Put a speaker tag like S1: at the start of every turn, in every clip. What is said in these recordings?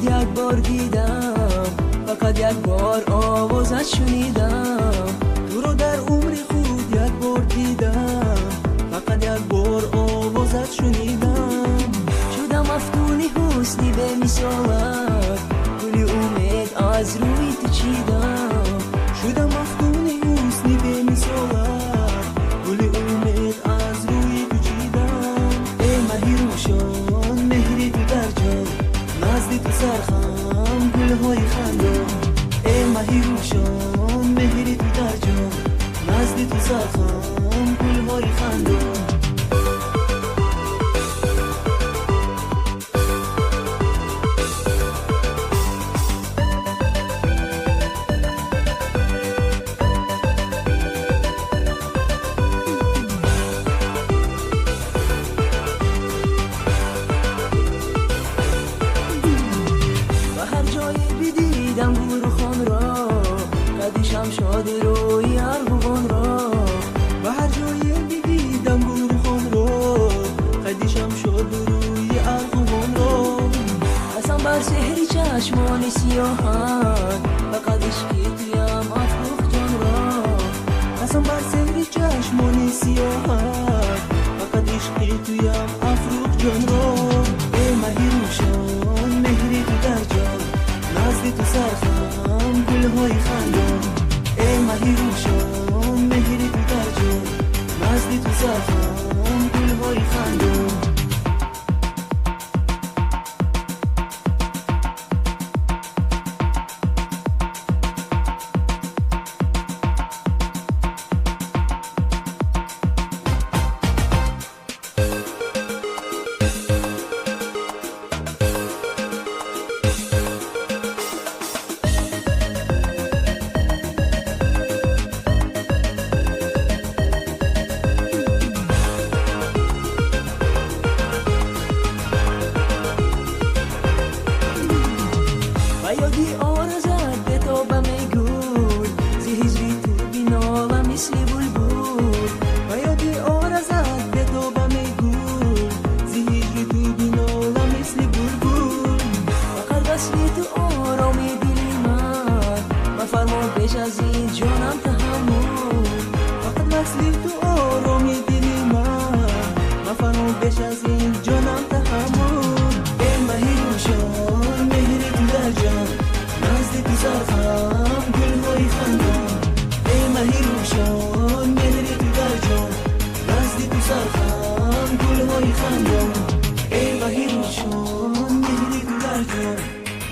S1: خود یک بار دیدم، فقط یک بار آوازت شنیدم. تو رو در عمر خود یک بار دیدم، فقط یک بار آوازت شنیدم. شدم مفتون حسنی به مثالت، گل امید از روی تو چیدم. شدم مفتون حسنی به مثالت، گل امید از روی تو چیدم. ای مهی روشان مهری تو در جان، نزد تو سرخم گلهای خندان. ای مهی روشان مهری تو در جان، نزد تو سرخم گلهای خندان. دیدم گورخان را، قدیشم شاد روی ارغوان را. به هر جایی دیدم گورخان را، قدیشم شاد روی ارغوان را. قسم بر سحر چشمان سیاهت، فقط عشقی تویم افروخت جان را. قسم بر سحر چشمان سیاهت، فقط عشقی تویم افروخت جان را. ای مهی روشان مهری تو در جان، نزد تو سرخم گلهای خندان. ای مهی روشان مهری تو در جان، نزد تو سرخم گلهای خندان. یادی آرزت به تابم گل، زی هجری تو بینالم مثل بلبل. و یادی آرزت به تابم گل، زی هجری تو بینالم مثل بلبل. فقط وصلی تو آرامی دلی من، مفرما بیش از این جانم تحمل. فقط وصلی تو آرامی دلی من، مفرما بیش از این جانم تحمل. ای مهی روشان مهری تو در جان، نزد تو سرخم گلهای خندان. ای مهی روشان مهری تو در جان، نزد تو سرخم گلهای خندان. ای مهی روشان مهری تو در جان،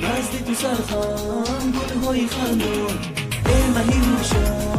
S1: نزد تو سرخم گلهای خندان. ای مهی روشان